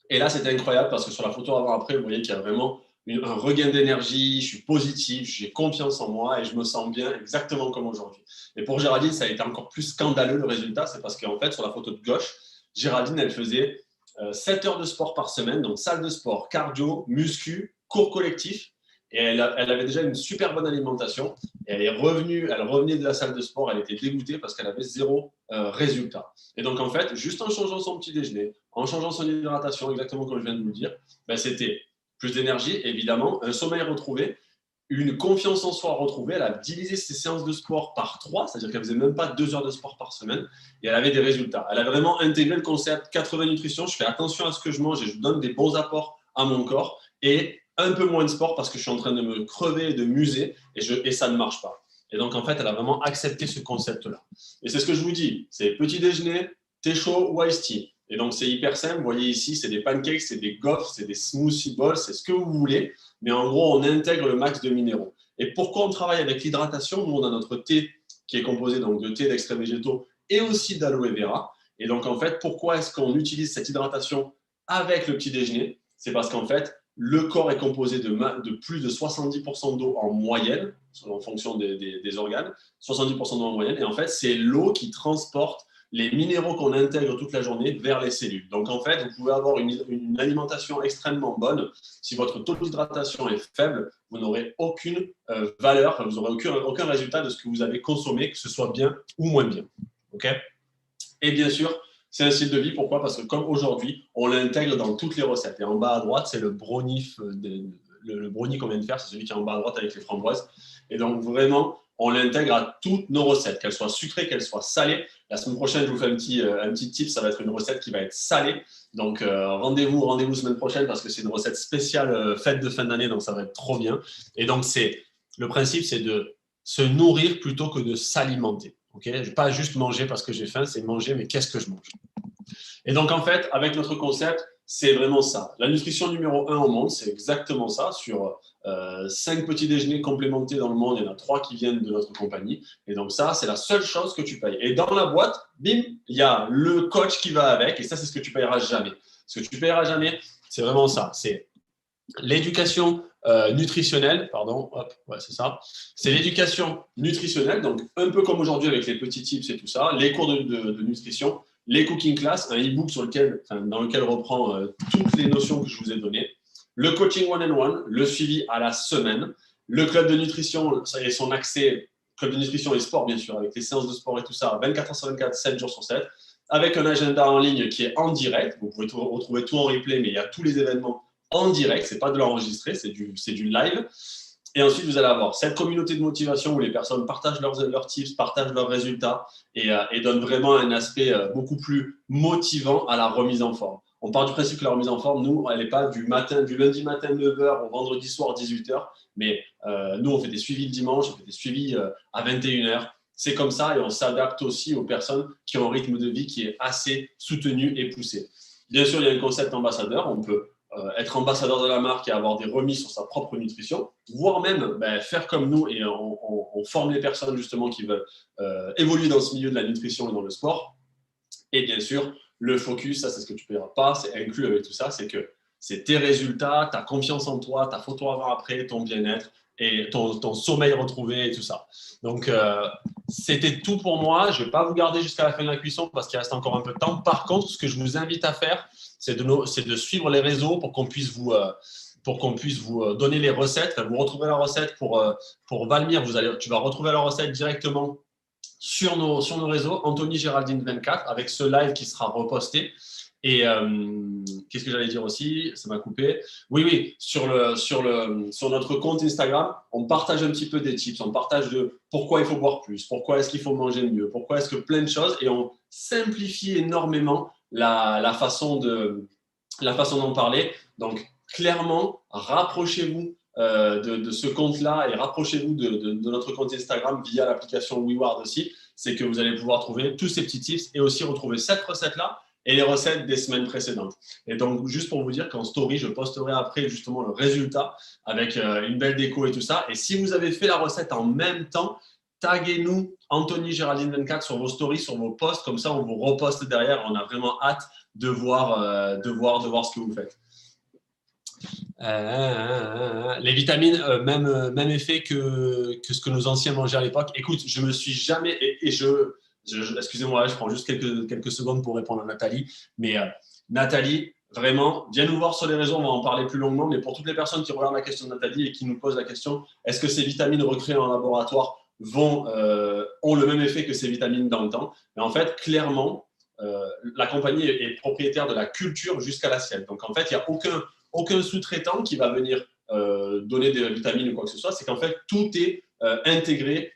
Et là, c'était incroyable parce que sur la photo avant-après, vous voyez qu'il y a vraiment un regain d'énergie, je suis positif, j'ai confiance en moi et je me sens bien exactement comme aujourd'hui. Et pour Géraldine, ça a été encore plus scandaleux le résultat, c'est parce qu'en fait, sur la photo de gauche, Géraldine, elle faisait 7 heures de sport par semaine, donc salle de sport, cardio, muscu, cours collectif. Et elle avait déjà une super bonne alimentation. Et elle revenait de la salle de sport, elle était dégoûtée parce qu'elle avait 0 résultat. Et donc, en fait, juste en changeant son petit déjeuner, en changeant son hydratation, exactement comme je viens de vous le dire, c'était plus d'énergie, évidemment, un sommeil retrouvé, une confiance en soi retrouvée. Elle a divisé ses séances de sport par 3, c'est-à-dire qu'elle ne faisait même pas 2 heures de sport par semaine, et elle avait des résultats. Elle a vraiment intégré le concept 80 nutrition, je fais attention à ce que je mange et je donne des bons apports à mon corps, et un peu moins de sport parce que je suis en train de me crever et de m'user, et ça ne marche pas. Et donc, en fait, elle a vraiment accepté ce concept-là. Et c'est ce que je vous dis, c'est petit déjeuner, thé chaud ou iced tea. Et donc, c'est hyper simple. Vous voyez ici, c'est des pancakes, c'est des gaufres, c'est des smoothie balls, c'est ce que vous voulez. Mais en gros, on intègre le max de minéraux. Et pourquoi on travaille avec l'hydratation? Nous, on a notre thé qui est composé donc, de thé d'extraits végétaux et aussi d'aloe vera. Et donc, en fait, pourquoi est-ce qu'on utilise cette hydratation avec le petit déjeuner? C'est parce qu'en fait, le corps est composé de plus de 70% d'eau en moyenne, en fonction des organes, 70% d'eau en moyenne. Et en fait, c'est l'eau qui transporte les minéraux qu'on intègre toute la journée vers les cellules. Donc, en fait, vous pouvez avoir une alimentation extrêmement bonne. Si votre taux d'hydratation est faible, vous n'aurez aucune valeur, vous n'aurez aucun résultat de ce que vous avez consommé, que ce soit bien ou moins bien. Okay? Et bien sûr, c'est un style de vie. Pourquoi? Parce que comme aujourd'hui, on l'intègre dans toutes les recettes. Et en bas à droite, c'est le brownie qu'on vient de faire. C'est celui qui est en bas à droite avec les framboises. Et donc, vraiment, on l'intègre à toutes nos recettes, qu'elles soient sucrées, qu'elles soient salées. La semaine prochaine, je vous fais un petit tip. Ça va être une recette qui va être salée. Donc, rendez-vous semaine prochaine parce que c'est une recette spéciale fête de fin d'année. Donc, ça va être trop bien. Et donc, le principe, c'est de se nourrir plutôt que de s'alimenter. Okay, je ne vais pas juste manger parce que j'ai faim, c'est manger, mais qu'est-ce que je mange? Et donc, en fait, avec notre concept, c'est vraiment ça. La nutrition numéro 1 au monde, c'est exactement ça. Sur 5 petits déjeuners complémentés dans le monde, il y en a 3 qui viennent de notre compagnie. Et donc ça, c'est la seule chose que tu payes. Et dans la boîte, bim, il y a le coach qui va avec. Et ça, c'est ce que tu payeras jamais. Ce que tu payeras jamais, c'est vraiment ça. C'est l'éducation nutritionnelle, pardon, hop, ouais, c'est ça. C'est l'éducation nutritionnelle, donc un peu comme aujourd'hui avec les petits tips et tout ça, les cours de nutrition, les cooking class, un e-book dans lequel reprend toutes les notions que je vous ai données, le coaching one-on-one, le suivi à la semaine, le club de nutrition et son accès, club de nutrition et sport bien sûr, avec les séances de sport et tout ça, 24 heures sur 24, 7 jours sur 7, avec un agenda en ligne qui est en direct. Vous pouvez retrouver tout en replay, mais il y a tous les événements en direct, c'est pas de l'enregistrer, c'est du live. Et ensuite, vous allez avoir cette communauté de motivation où les personnes partagent leurs tips, partagent leurs résultats et donnent vraiment un aspect beaucoup plus motivant à la remise en forme. On part du principe que la remise en forme, nous, elle n'est pas du lundi matin 9h au vendredi soir 18h, mais nous, on fait des suivis le dimanche, on fait des suivis à 21h. C'est comme ça et on s'adapte aussi aux personnes qui ont un rythme de vie qui est assez soutenu et poussé. Bien sûr, il y a un concept ambassadeur, on peut être ambassadeur de la marque et avoir des remises sur sa propre nutrition, voire même faire comme nous et on forme les personnes justement qui veulent évoluer dans ce milieu de la nutrition et dans le sport. Et bien sûr, le focus, ça c'est ce que tu ne paieras pas, c'est inclus avec tout ça, c'est que c'est tes résultats, ta confiance en toi, ta photo avant-après, ton bien-être et ton sommeil retrouvé et tout ça. Donc, c'était tout pour moi. Je ne vais pas vous garder jusqu'à la fin de la cuisson parce qu'il reste encore un peu de temps. Par contre, ce que je vous invite à faire, c'est de suivre les réseaux pour qu'on puisse vous donner les recettes. Vous retrouverez la recette pour Valmir. Tu vas retrouver la recette directement sur nos réseaux, Anthony Géraldine 24, avec ce live qui sera reposté. Et qu'est-ce que j'allais dire aussi? Ça m'a coupé. Oui, sur notre compte Instagram, on partage un petit peu des tips, on partage de pourquoi il faut boire plus, pourquoi est-ce qu'il faut manger mieux, pourquoi est-ce que plein de choses, et on simplifie énormément la façon d'en parler. Donc, clairement, rapprochez-vous de ce compte-là et rapprochez-vous de notre compte Instagram via l'application WeWard aussi. C'est que vous allez pouvoir trouver tous ces petits tips et aussi retrouver cette recette-là et les recettes des semaines précédentes. Et donc, juste pour vous dire qu'en story, je posterai après justement le résultat avec une belle déco et tout ça. Et si vous avez fait la recette en même temps, taguez-nous Anthony Géraldine 24 sur vos stories, sur vos posts. Comme ça, on vous reposte derrière. On a vraiment hâte de voir ce que vous faites. Les vitamines, même effet que ce que nos anciens mangeaient à l'époque. Écoute, je me suis jamais excusez-moi, je prends juste quelques secondes pour répondre à Nathalie. Mais Nathalie, vraiment, viens nous voir sur les réseaux, on va en parler plus longuement. Mais pour toutes les personnes qui regardent la question de Nathalie et qui nous posent la question, est-ce que ces vitamines recréées en laboratoire ont le même effet que ces vitamines dans le temps? Mais en fait, clairement, la compagnie est propriétaire de la culture jusqu'à l'assiette. Donc en fait, il n'y a aucun sous-traitant qui va venir donner des vitamines ou quoi que ce soit. C'est qu'en fait, tout est intégré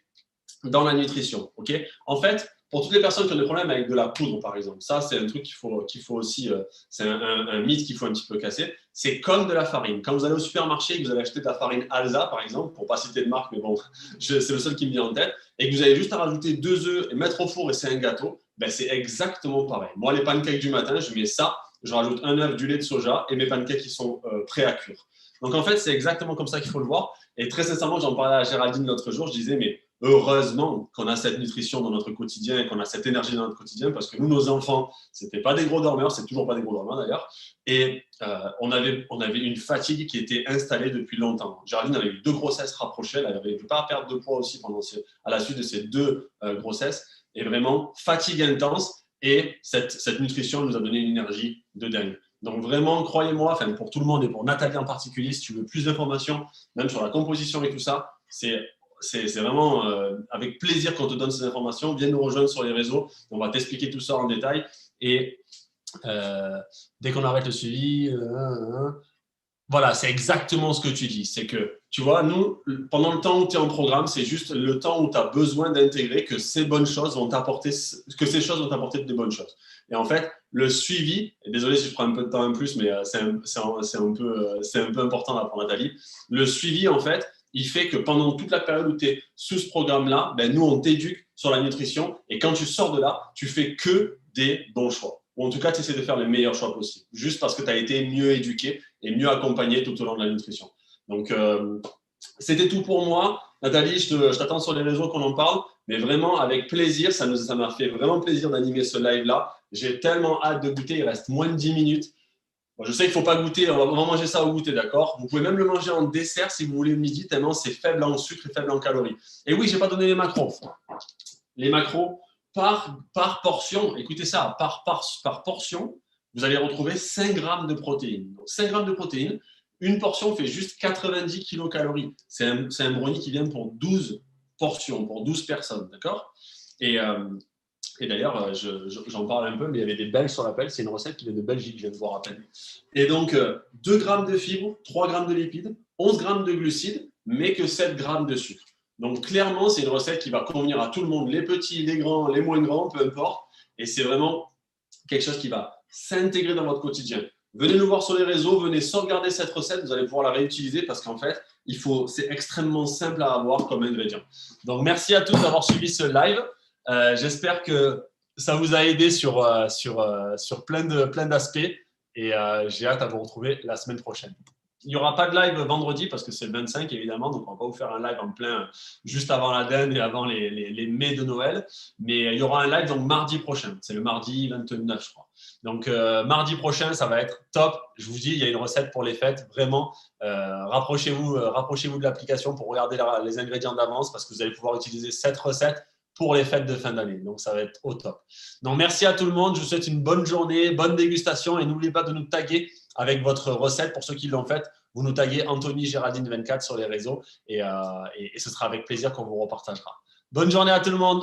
dans la nutrition. Okay, en fait, pour toutes les personnes qui ont des problèmes avec de la poudre, par exemple, ça, c'est un truc qu'il faut aussi, c'est un mythe qu'il faut un petit peu casser. C'est comme de la farine. Quand vous allez au supermarché et que vous allez acheter de la farine Alsa, par exemple, pour ne pas citer de marque, mais bon, c'est le seul qui me vient en tête, et que vous avez juste à rajouter 2 œufs et mettre au four et c'est un gâteau, c'est exactement pareil. Moi, les pancakes du matin, je mets ça, je rajoute un œuf, du lait de soja et mes pancakes qui sont prêts à cuire. Donc, en fait, c'est exactement comme ça qu'il faut le voir. Et très sincèrement, j'en parlais à Géraldine l'autre jour, je disais, mais heureusement qu'on a cette nutrition dans notre quotidien et qu'on a cette énergie dans notre quotidien parce que nous, nos enfants, ce n'étaient pas des gros dormeurs, c'est toujours pas des gros dormeurs d'ailleurs. Et on avait une fatigue qui était installée depuis longtemps. Géraldine avait eu 2 grossesses rapprochées, elle n'avait pas à perdre de poids aussi à la suite de ces 2 grossesses. Et vraiment, fatigue intense. Et cette nutrition nous a donné une énergie de dingue. Donc vraiment, croyez-moi, pour tout le monde et pour Nathalie en particulier, si tu veux plus d'informations, même sur la composition et tout ça, c'est vraiment avec plaisir qu'on te donne ces informations. Viens nous rejoindre sur les réseaux. On va t'expliquer tout ça en détail. Et dès qu'on arrête le suivi, voilà, c'est exactement ce que tu dis. C'est que, tu vois, nous, pendant le temps où tu es en programme, c'est juste le temps où tu as besoin d'intégrer que ces choses vont t'apporter des bonnes choses. Et en fait, le suivi, et désolé si je prends un peu de temps en plus, mais c'est un peu important là pour Nathalie. Le suivi, en fait, il fait que pendant toute la période où tu es sous ce programme-là, nous, on t'éduque sur la nutrition. Et quand tu sors de là, tu fais que des bons choix. ou en tout cas, tu essaies de faire les meilleurs choix possibles, juste parce que tu as été mieux éduqué et mieux accompagné tout au long de la nutrition. Donc, c'était tout pour moi. Nathalie, je t'attends sur les réseaux qu'on en parle, mais vraiment avec plaisir. Ça m'a fait vraiment plaisir d'animer ce live-là. J'ai tellement hâte de goûter. Il reste moins de 10 minutes. Bon, je sais qu'il ne faut pas goûter. On va manger ça au goûter, d'accord? Vous pouvez même le manger en dessert si vous voulez le midi, tellement c'est faible en sucre et faible en calories. Et oui, je n'ai pas donné les macros. Les macros, par portion, écoutez ça, par portion, vous allez retrouver 5 grammes de protéines. Donc, 5 grammes de protéines, une portion fait juste 90 kilocalories. C'est un brownie qui vient pour 12 portions, pour 12 personnes, d'accord? Et d'ailleurs, j'en parle un peu, mais il y avait des Belges sur l'appel. C'est une recette qui vient de Belgique, je viens de voir à peine. Et donc, 2 grammes de fibres, 3 grammes de lipides, 11 grammes de glucides, mais que 7 grammes de sucre. Donc, clairement, c'est une recette qui va convenir à tout le monde, les petits, les grands, les moins grands, peu importe. Et c'est vraiment quelque chose qui va s'intégrer dans votre quotidien. Venez nous voir sur les réseaux, venez sauvegarder cette recette, vous allez pouvoir la réutiliser parce qu'en fait, c'est extrêmement simple à avoir comme ingrédient. Donc, merci à tous d'avoir suivi ce live. J'espère que ça vous a aidé sur plein d'aspects et j'ai hâte à vous retrouver la semaine prochaine. Il n'y aura pas de live vendredi parce que c'est le 25 évidemment, donc on ne va pas vous faire un live en plein juste avant la dinde et avant les mets de Noël, mais il y aura un live donc mardi prochain, c'est le mardi 29 je crois. Donc mardi prochain ça va être top, je vous dis il y a une recette pour les fêtes, vraiment rapprochez-vous de l'application pour regarder les ingrédients d'avance parce que vous allez pouvoir utiliser cette recette pour les fêtes de fin d'année. Donc, ça va être au top. Donc, merci à tout le monde. Je vous souhaite une bonne journée, bonne dégustation et n'oubliez pas de nous taguer avec votre recette. Pour ceux qui l'ont faite, vous nous taguez Anthony Géraldine 24 sur les réseaux et ce sera avec plaisir qu'on vous repartagera. Bonne journée à tout le monde.